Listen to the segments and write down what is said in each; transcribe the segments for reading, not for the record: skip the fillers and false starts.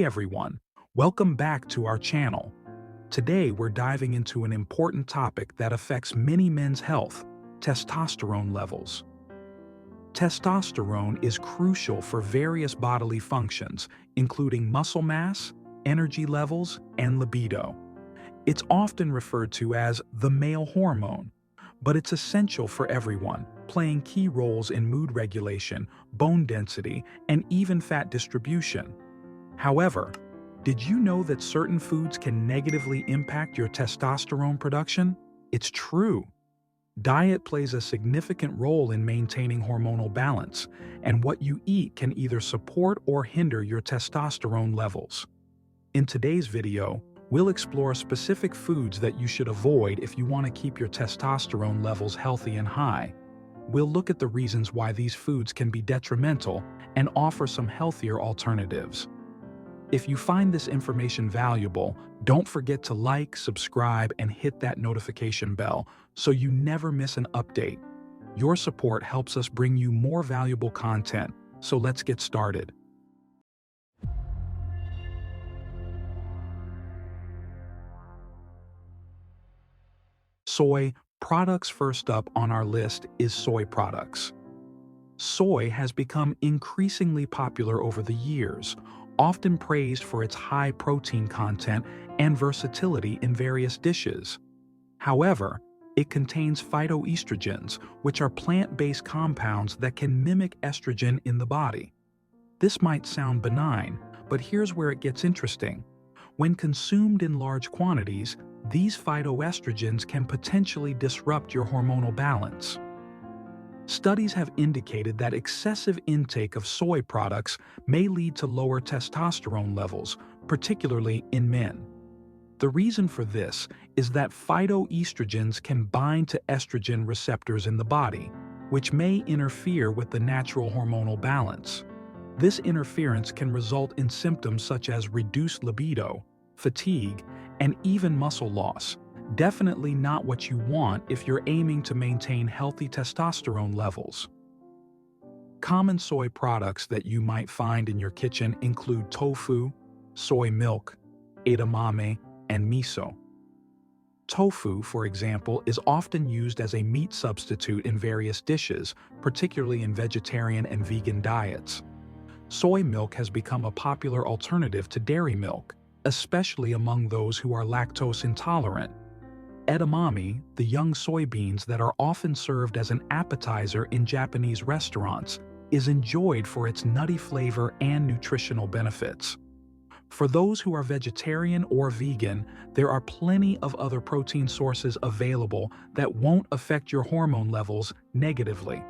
everyone, welcome back to our channel. Today we're diving into an important topic that affects many men's health: testosterone levels. Testosterone is crucial for various bodily functions, including muscle mass, energy levels, and libido. It's often referred to as the male hormone, but it's essential for everyone, playing key roles in mood regulation, bone density, and even fat distribution. However, did you know that certain foods can negatively impact your testosterone production? It's true. Diet plays a significant role in maintaining hormonal balance, and what you eat can either support or hinder your testosterone levels. In today's video, we'll explore specific foods that you should avoid if you want to keep your testosterone levels healthy and high. We'll look at the reasons why these foods can be detrimental and offer some healthier alternatives. If you find this information valuable, don't forget to like, subscribe, and hit that notification bell so you never miss an update. Your support helps us bring you more valuable content, so let's get started. Soy products. First up on our list is soy products. Soy has become increasingly popular over the years, often praised for its high protein content and versatility in various dishes. However, it contains phytoestrogens, which are plant-based compounds that can mimic estrogen in the body. This might sound benign, but here's where it gets interesting. When consumed in large quantities, these phytoestrogens can potentially disrupt your hormonal balance. Studies have indicated that excessive intake of soy products may lead to lower testosterone levels, particularly in men. The reason for this is that phytoestrogens can bind to estrogen receptors in the body, which may interfere with the natural hormonal balance. This interference can result in symptoms such as reduced libido, fatigue, and even muscle loss. Definitely not what you want if you're aiming to maintain healthy testosterone levels. Common soy products that you might find in your kitchen include tofu, soy milk, edamame, and miso. Tofu, for example, is often used as a meat substitute in various dishes, particularly in vegetarian and vegan diets. Soy milk has become a popular alternative to dairy milk, especially among those who are lactose intolerant. Edamame, the young soybeans that are often served as an appetizer in Japanese restaurants, is enjoyed for its nutty flavor and nutritional benefits. For those who are vegetarian or vegan, there are plenty of other protein sources available that won't affect your hormone levels negatively.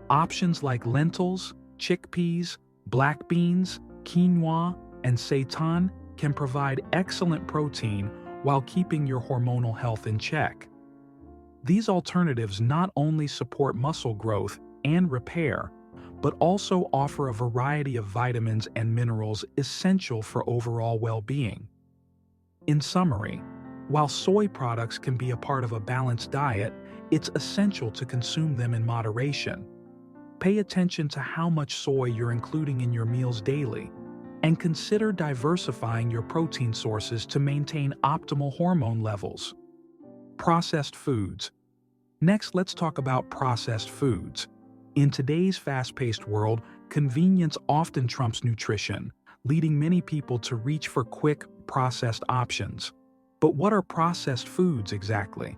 Options like lentils, chickpeas, black beans, quinoa, and seitan can provide excellent protein while keeping your hormonal health in check. These alternatives not only support muscle growth and repair, but also offer a variety of vitamins and minerals essential for overall well-being. In summary, while soy products can be a part of a balanced diet, it's essential to consume them in moderation. Pay attention to how much soy you're including in your meals daily, and consider diversifying your protein sources to maintain optimal hormone levels. Processed foods. Next, let's talk about processed foods. In today's fast-paced world, convenience often trumps nutrition, leading many people to reach for quick, processed options. But what are processed foods exactly?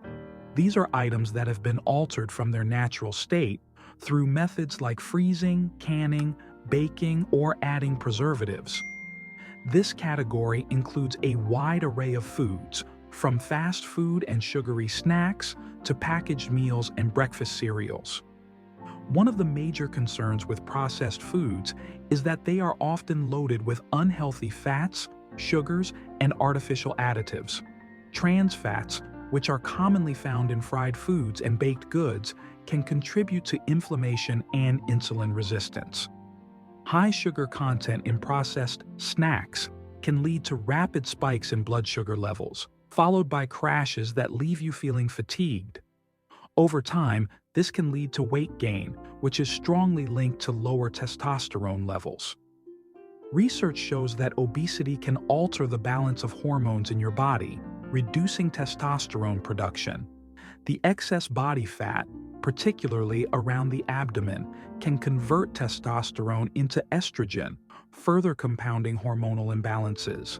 These are items that have been altered from their natural state through methods like freezing, canning, baking, or adding preservatives. This category includes a wide array of foods, from fast food and sugary snacks to packaged meals and breakfast cereals. One of the major concerns with processed foods is that they are often loaded with unhealthy fats, sugars, and artificial additives. Trans fats, which are commonly found in fried foods and baked goods, can contribute to inflammation and insulin resistance. High sugar content in processed snacks can lead to rapid spikes in blood sugar levels, followed by crashes that leave you feeling fatigued. Over time, this can lead to weight gain, which is strongly linked to lower testosterone levels. Research shows that obesity can alter the balance of hormones in your body, reducing testosterone production. The excess body fat, particularly around the abdomen, can convert testosterone into estrogen, further compounding hormonal imbalances.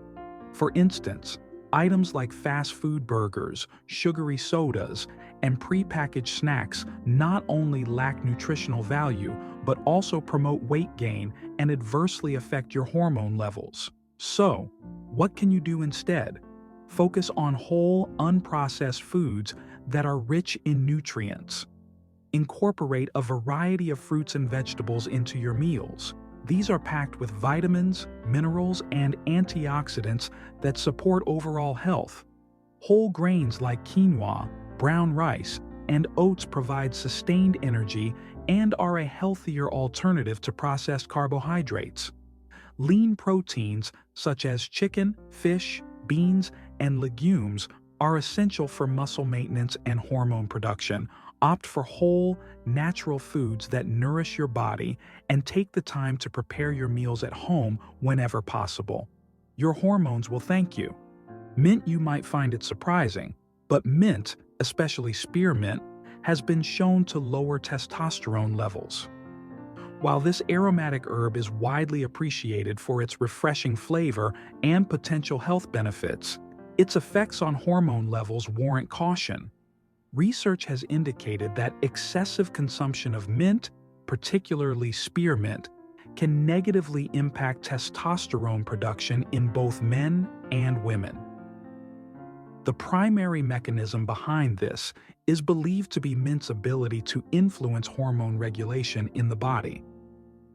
For instance, items like fast food burgers, sugary sodas, and prepackaged snacks not only lack nutritional value, but also promote weight gain and adversely affect your hormone levels. So, what can you do instead? Focus on whole, unprocessed foods that are rich in nutrients. Incorporate a variety of fruits and vegetables into your meals. These are packed with vitamins, minerals, and antioxidants that support overall health. Whole grains like quinoa, brown rice, and oats provide sustained energy and are a healthier alternative to processed carbohydrates. Lean proteins such as chicken, fish, beans, and legumes are essential for muscle maintenance and hormone production. Opt for whole, natural foods that nourish your body and take the time to prepare your meals at home whenever possible. Your hormones will thank you. Mint, you might find it surprising, but mint, especially spearmint, has been shown to lower testosterone levels. While this aromatic herb is widely appreciated for its refreshing flavor and potential health benefits, its effects on hormone levels warrant caution. Research has indicated that excessive consumption of mint, particularly spearmint, can negatively impact testosterone production in both men and women. The primary mechanism behind this is believed to be mint's ability to influence hormone regulation in the body.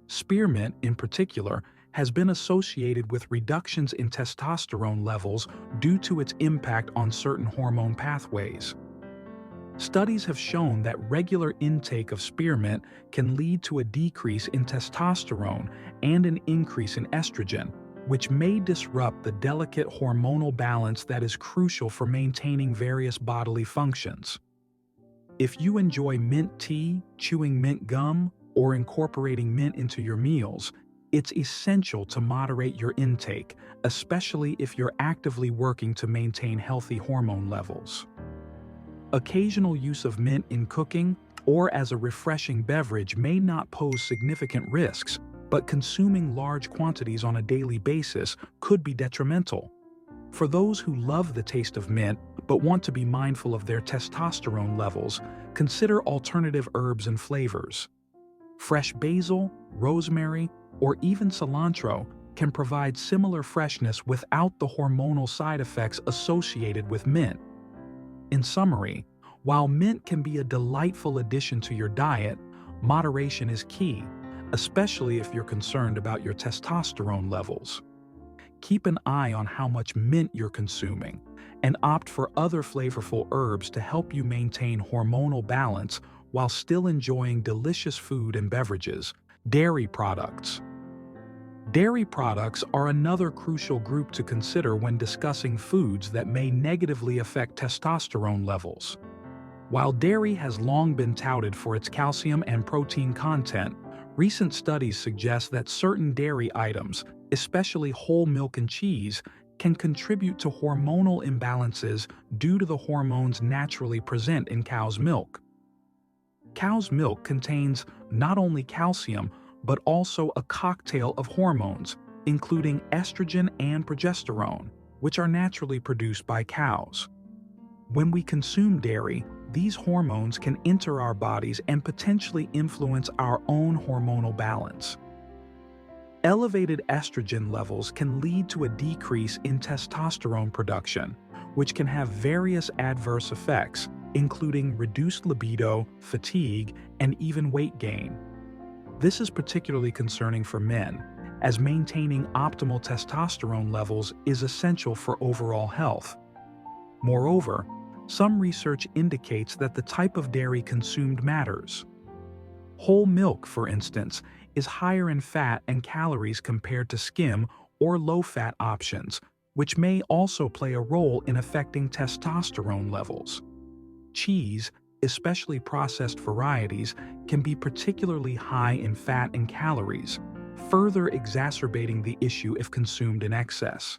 Spearmint, in particular, has been associated with reductions in testosterone levels due to its impact on certain hormone pathways. Studies have shown that regular intake of spearmint can lead to a decrease in testosterone and an increase in estrogen, which may disrupt the delicate hormonal balance that is crucial for maintaining various bodily functions. If you enjoy mint tea, chewing mint gum, or incorporating mint into your meals, it's essential to moderate your intake, especially if you're actively working to maintain healthy hormone levels. Occasional use of mint in cooking or as a refreshing beverage may not pose significant risks, but consuming large quantities on a daily basis could be detrimental. For those who love the taste of mint but want to be mindful of their testosterone levels, consider alternative herbs and flavors. Fresh basil, rosemary, or even cilantro can provide similar freshness without the hormonal side effects associated with mint. In summary, while mint can be a delightful addition to your diet, moderation is key, especially if you're concerned about your testosterone levels. Keep an eye on how much mint you're consuming and opt for other flavorful herbs to help you maintain hormonal balance while still enjoying delicious food and beverages. Dairy products. Dairy products are another crucial group to consider when discussing foods that may negatively affect testosterone levels. While dairy has long been touted for its calcium and protein content, recent studies suggest that certain dairy items, especially whole milk and cheese, can contribute to hormonal imbalances due to the hormones naturally present in cow's milk. Cow's milk contains not only calcium, but also a cocktail of hormones, including estrogen and progesterone, which are naturally produced by cows. When we consume dairy, these hormones can enter our bodies and potentially influence our own hormonal balance. Elevated estrogen levels can lead to a decrease in testosterone production, which can have various adverse effects, including reduced libido, fatigue, and even weight gain. This is particularly concerning for men, as maintaining optimal testosterone levels is essential for overall health. Moreover, some research indicates that the type of dairy consumed matters. Whole milk, for instance, is higher in fat and calories compared to skim or low-fat options, which may also play a role in affecting testosterone levels. Cheese, especially processed varieties, can be particularly high in fat and calories, further exacerbating the issue if consumed in excess.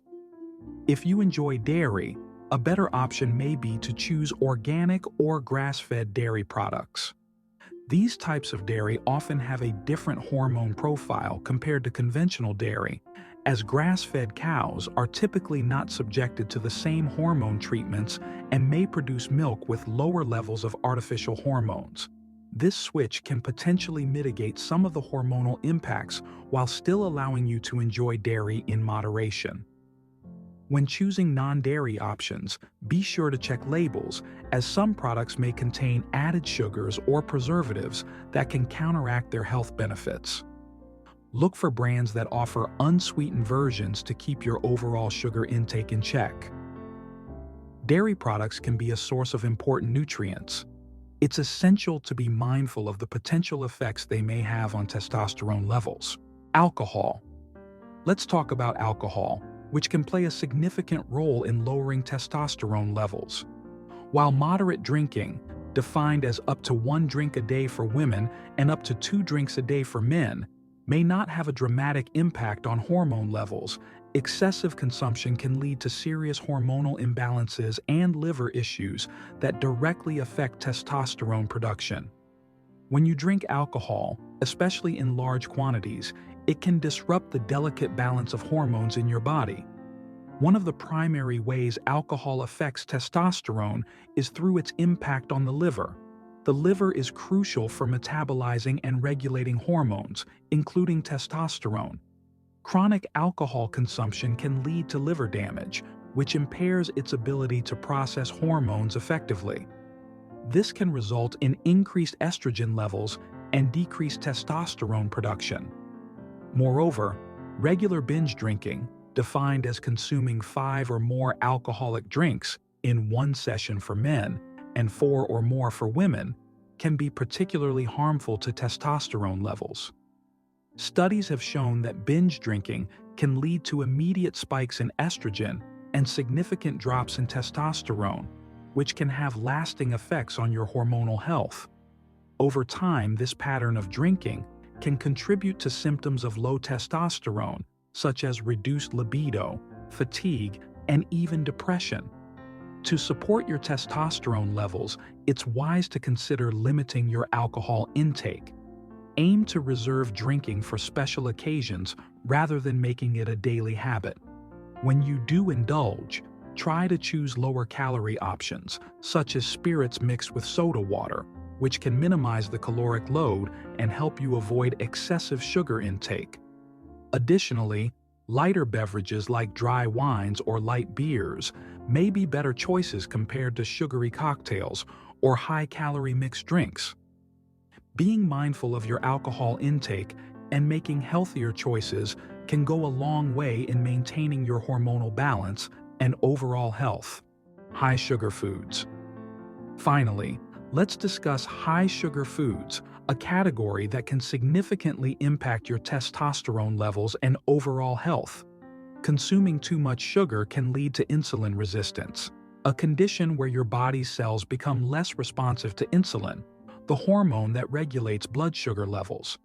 If you enjoy dairy, a better option may be to choose organic or grass-fed dairy products. These types of dairy often have a different hormone profile compared to conventional dairy, as grass-fed cows are typically not subjected to the same hormone treatments and may produce milk with lower levels of artificial hormones. This switch can potentially mitigate some of the hormonal impacts while still allowing you to enjoy dairy in moderation. When choosing non-dairy options, be sure to check labels, as some products may contain added sugars or preservatives that can counteract their health benefits. Look for brands that offer unsweetened versions to keep your overall sugar intake in check. Dairy products can be a source of important nutrients. It's essential to be mindful of the potential effects they may have on testosterone levels. Alcohol. Let's talk about alcohol, which can play a significant role in lowering testosterone levels. While moderate drinking, defined as up to 1 drink a day for women and up to 2 drinks a day for men, may not have a dramatic impact on hormone levels, excessive consumption can lead to serious hormonal imbalances and liver issues that directly affect testosterone production. When you drink alcohol, especially in large quantities, it can disrupt the delicate balance of hormones in your body. One of the primary ways alcohol affects testosterone is through its impact on the liver. The liver is crucial for metabolizing and regulating hormones, including testosterone. Chronic alcohol consumption can lead to liver damage, which impairs its ability to process hormones effectively. This can result in increased estrogen levels and decreased testosterone production. Moreover, regular binge drinking, defined as consuming 5 or more alcoholic drinks in one session for men and 4 or more for women, can be particularly harmful to testosterone levels. Studies have shown that binge drinking can lead to immediate spikes in estrogen and significant drops in testosterone, which can have lasting effects on your hormonal health. Over time, this pattern of drinking can contribute to symptoms of low testosterone, such as reduced libido, fatigue, and even depression. To support your testosterone levels, it's wise to consider limiting your alcohol intake. Aim to reserve drinking for special occasions rather than making it a daily habit. When you do indulge, try to choose lower-calorie options, such as spirits mixed with soda water, which can minimize the caloric load and help you avoid excessive sugar intake. Additionally, lighter beverages like dry wines or light beers may be better choices compared to sugary cocktails or high-calorie mixed drinks. Being mindful of your alcohol intake and making healthier choices can go a long way in maintaining your hormonal balance and overall health. High-sugar foods. Finally, let's discuss high-sugar foods, a category that can significantly impact your testosterone levels and overall health. Consuming too much sugar can lead to insulin resistance, a condition where your body's cells become less responsive to insulin, the hormone that regulates blood sugar levels.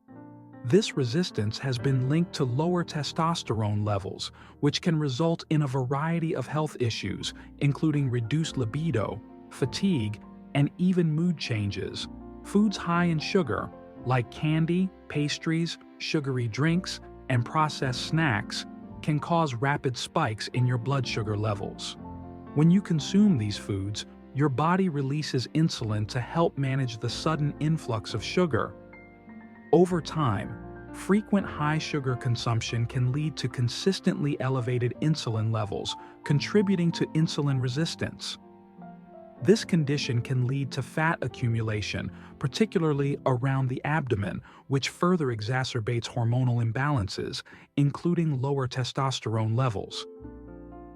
This resistance has been linked to lower testosterone levels, which can result in a variety of health issues, including reduced libido, fatigue, and even mood changes. Foods high in sugar, like candy, pastries, sugary drinks, and processed snacks, can cause rapid spikes in your blood sugar levels. When you consume these foods, your body releases insulin to help manage the sudden influx of sugar. Over time, frequent high sugar consumption can lead to consistently elevated insulin levels, contributing to insulin resistance. This condition can lead to fat accumulation, particularly around the abdomen, which further exacerbates hormonal imbalances, including lower testosterone levels.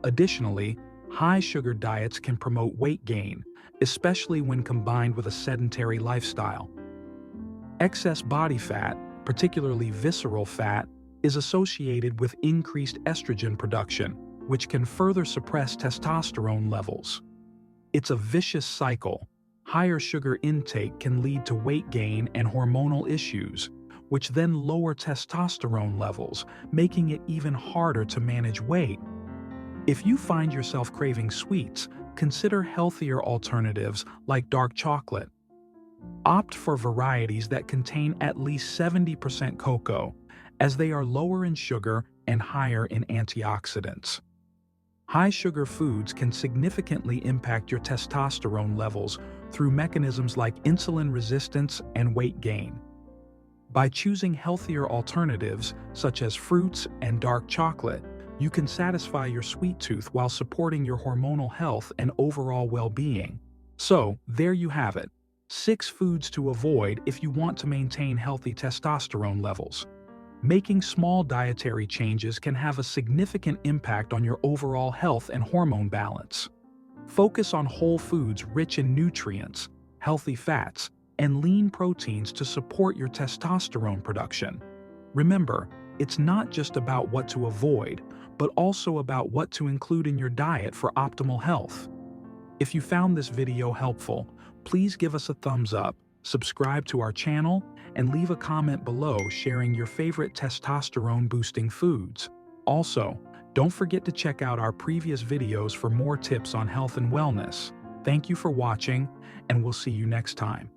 Additionally, high-sugar diets can promote weight gain, especially when combined with a sedentary lifestyle. Excess body fat, particularly visceral fat, is associated with increased estrogen production, which can further suppress testosterone levels. It's a vicious cycle. Higher sugar intake can lead to weight gain and hormonal issues, which then lower testosterone levels, making it even harder to manage weight. If you find yourself craving sweets, consider healthier alternatives like dark chocolate. Opt for varieties that contain at least 70% cocoa, as they are lower in sugar and higher in antioxidants. High-sugar foods can significantly impact your testosterone levels through mechanisms like insulin resistance and weight gain. By choosing healthier alternatives, such as fruits and dark chocolate, you can satisfy your sweet tooth while supporting your hormonal health and overall well-being. So, there you have it. 6 foods to avoid if you want to maintain healthy testosterone levels. Making small dietary changes can have a significant impact on your overall health and hormone balance. Focus on whole foods rich in nutrients, healthy fats, and lean proteins to support your testosterone production. Remember, it's not just about what to avoid, but also about what to include in your diet for optimal health. If you found this video helpful, please give us a thumbs up, subscribe to our channel, and leave a comment below sharing your favorite testosterone-boosting foods. Also, don't forget to check out our previous videos for more tips on health and wellness. Thank you for watching, and we'll see you next time.